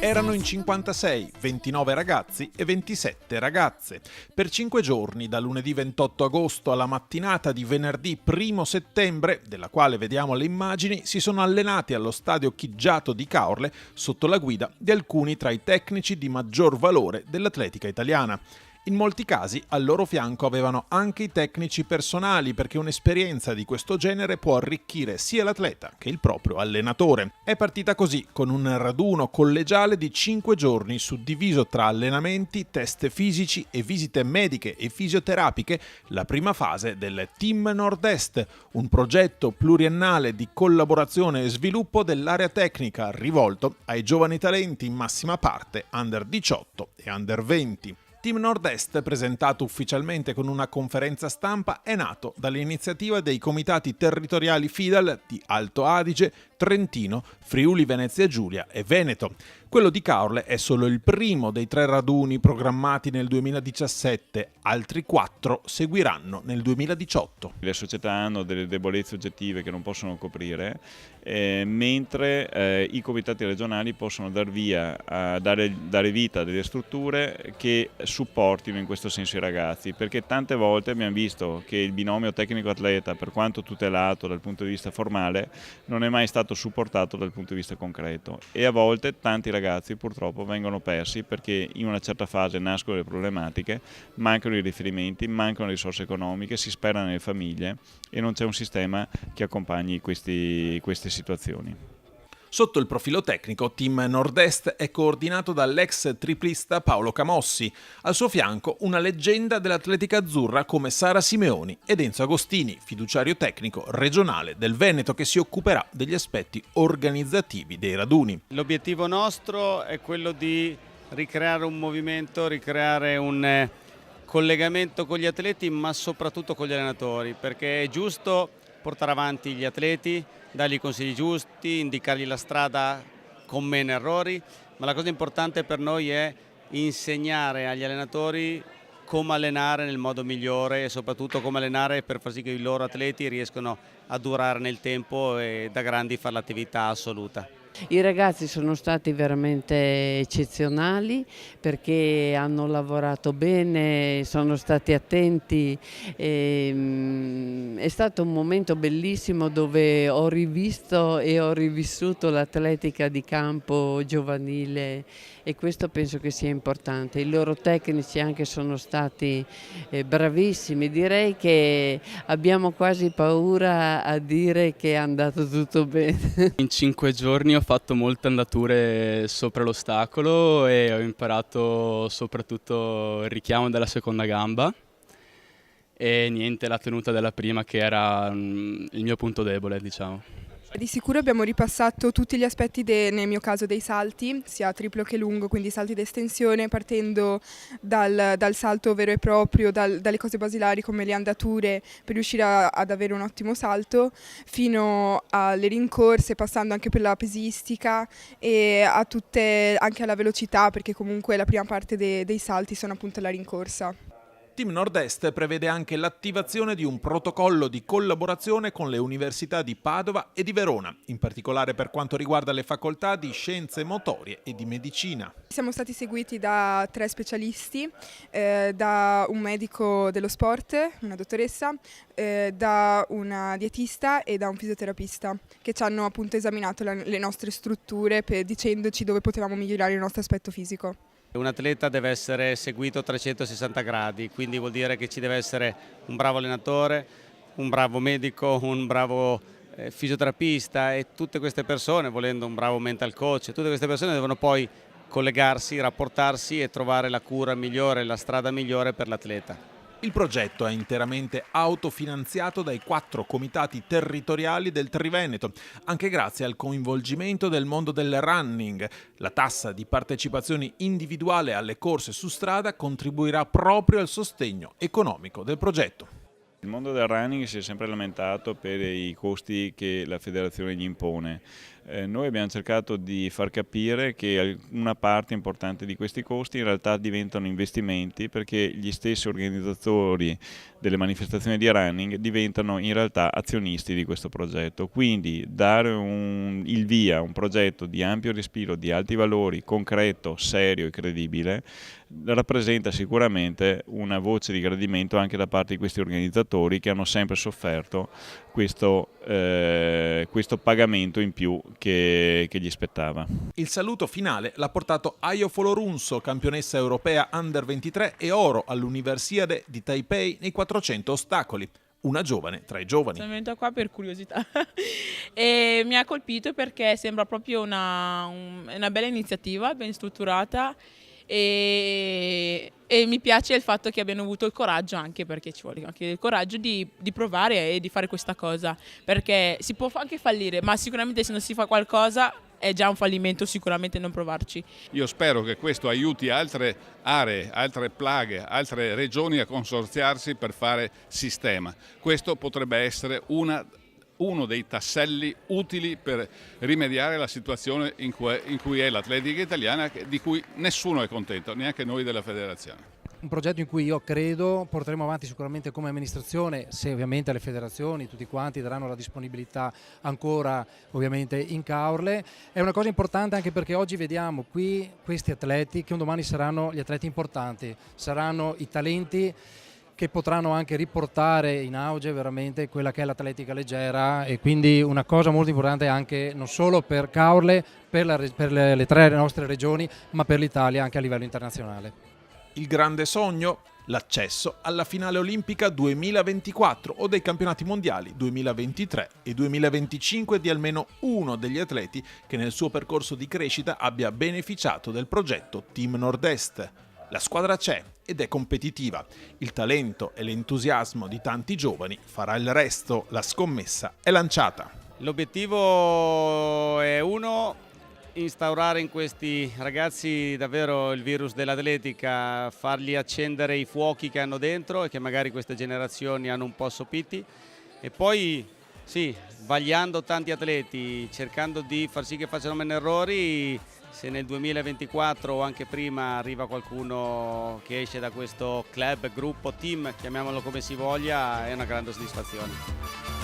Erano in 56, 29 ragazzi e 27 ragazze. Per 5 giorni, da lunedì 28 agosto alla mattinata di venerdì 1 settembre, della quale vediamo le immagini, si sono allenati allo stadio Chiggiato di Caorle sotto la guida di alcuni tra i tecnici di maggior valore dell'atletica italiana. In molti casi al loro fianco avevano anche i tecnici personali, perché un'esperienza di questo genere può arricchire sia l'atleta che il proprio allenatore. È partita così, con un raduno collegiale di 5 giorni suddiviso tra allenamenti, test fisici e visite mediche e fisioterapiche, la prima fase del Team Nord-Est, un progetto pluriennale di collaborazione e sviluppo dell'area tecnica rivolto ai giovani talenti in massima parte under 18 e under 20. Team Nord-Est, presentato ufficialmente con una conferenza stampa, è nato dall'iniziativa dei comitati territoriali FIDAL di Alto Adige, Trentino, Friuli Venezia Giulia e Veneto. Quello di Caorle è solo il primo dei 3 raduni programmati nel 2017, altri 4 seguiranno nel 2018. Le società hanno delle debolezze oggettive che non possono coprire, mentre i comitati regionali possono dare vita a delle strutture che supportino in questo senso i ragazzi, perché tante volte abbiamo visto che il binomio tecnico-atleta, per quanto tutelato dal punto di vista formale, non è mai stato supportato dal punto di vista concreto, e a volte tanti ragazzi purtroppo vengono persi perché in una certa fase nascono le problematiche, mancano i riferimenti, mancano le risorse economiche, si spera nelle famiglie e non c'è un sistema che accompagni queste situazioni. Sotto il profilo tecnico, Team Nord-Est è coordinato dall'ex triplista Paolo Camossi. Al suo fianco una leggenda dell'atletica azzurra come Sara Simeoni ed Enzo Agostini, fiduciario tecnico regionale del Veneto, che si occuperà degli aspetti organizzativi dei raduni. L'obiettivo nostro è quello di ricreare un movimento, ricreare un collegamento con gli atleti, ma soprattutto con gli allenatori, perché è giusto portare avanti gli atleti, dargli i consigli giusti, indicargli la strada con meno errori, ma la cosa importante per noi è insegnare agli allenatori come allenare nel modo migliore e soprattutto come allenare per far sì che i loro atleti riescano a durare nel tempo e da grandi fare l'attività assoluta. I ragazzi sono stati veramente eccezionali perché hanno lavorato bene, sono stati attenti. È stato un momento bellissimo dove ho rivisto e ho rivissuto l'atletica di campo giovanile, e questo penso che sia importante. I loro tecnici anche sono stati bravissimi, direi che abbiamo quasi paura a dire che è andato tutto bene. In 5 giorni ho fatto molte andature sopra l'ostacolo e ho imparato soprattutto il richiamo della seconda gamba e niente, la tenuta della prima, che era il mio punto debole, diciamo. Di sicuro abbiamo ripassato tutti gli aspetti, nel mio caso, dei salti, sia triplo che lungo, quindi salti d'estensione, partendo dal salto vero e proprio, dalle cose basilari come le andature per riuscire ad avere un ottimo salto, fino alle rincorse, passando anche per la pesistica e anche alla velocità, perché comunque la prima parte dei salti sono appunto la rincorsa. Team Nord-Est prevede anche l'attivazione di un protocollo di collaborazione con le università di Padova e di Verona, in particolare per quanto riguarda le facoltà di scienze motorie e di medicina. Siamo stati seguiti da 3 specialisti, da un medico dello sport, una dottoressa, da una dietista e da un fisioterapista, che ci hanno appunto esaminato le nostre strutture dicendoci dove potevamo migliorare il nostro aspetto fisico. Un atleta deve essere seguito a 360 gradi, quindi vuol dire che ci deve essere un bravo allenatore, un bravo medico, un bravo fisioterapista, e tutte queste persone, volendo un bravo mental coach, tutte queste persone devono poi collegarsi, rapportarsi e trovare la cura migliore, la strada migliore per l'atleta. Il progetto è interamente autofinanziato dai 4 comitati territoriali del Triveneto, anche grazie al coinvolgimento del mondo del running. La tassa di partecipazione individuale alle corse su strada contribuirà proprio al sostegno economico del progetto. Il mondo del running si è sempre lamentato per i costi che la federazione gli impone. Noi abbiamo cercato di far capire che una parte importante di questi costi in realtà diventano investimenti, perché gli stessi organizzatori delle manifestazioni di running diventano in realtà azionisti di questo progetto. Quindi dare il via a un progetto di ampio respiro, di alti valori, concreto, serio e credibile, rappresenta sicuramente una voce di gradimento anche da parte di questi organizzatori, che hanno sempre sofferto questo pagamento in più che gli spettava. Il saluto finale l'ha portato Ayo Folorunso, campionessa europea Under 23 e oro all'Universiade di Taipei nei 400 ostacoli. Una giovane tra i giovani. Sono venuta qua per curiosità e mi ha colpito perché sembra proprio una bella iniziativa, ben strutturata, e mi piace il fatto che abbiano avuto il coraggio, anche perché ci vuole anche il coraggio di provare e di fare questa cosa, perché si può anche fallire, ma sicuramente se non si fa qualcosa è già un fallimento sicuramente non provarci. Io spero che questo aiuti altre aree, altre plaghe, altre regioni a consorziarsi per fare sistema. Questo potrebbe essere uno dei tasselli utili per rimediare alla situazione in cui è l'atletica italiana, di cui nessuno è contento, neanche noi della federazione. Un progetto in cui io credo porteremo avanti sicuramente come amministrazione, se ovviamente le federazioni, tutti quanti daranno la disponibilità ancora ovviamente in Caorle. È una cosa importante anche perché oggi vediamo qui questi atleti che un domani saranno gli atleti importanti, saranno i talenti che potranno anche riportare in auge veramente quella che è l'atletica leggera, e quindi una cosa molto importante anche non solo per Caorle, per le tre nostre regioni, ma per l'Italia anche a livello internazionale. Il grande sogno? L'accesso alla finale olimpica 2024 o dei campionati mondiali 2023 e 2025 di almeno uno degli atleti che nel suo percorso di crescita abbia beneficiato del progetto Team Nord-Est. La squadra c'è ed è competitiva. Il talento e l'entusiasmo di tanti giovani farà il resto. La scommessa è lanciata. L'obiettivo è instaurare in questi ragazzi davvero il virus dell'atletica, fargli accendere i fuochi che hanno dentro e che magari queste generazioni hanno un po' assopiti, e poi sì, vagliando tanti atleti, cercando di far sì che facciano meno errori. Se nel 2024 o anche prima arriva qualcuno che esce da questo club, gruppo, team, chiamiamolo come si voglia, è una grande soddisfazione.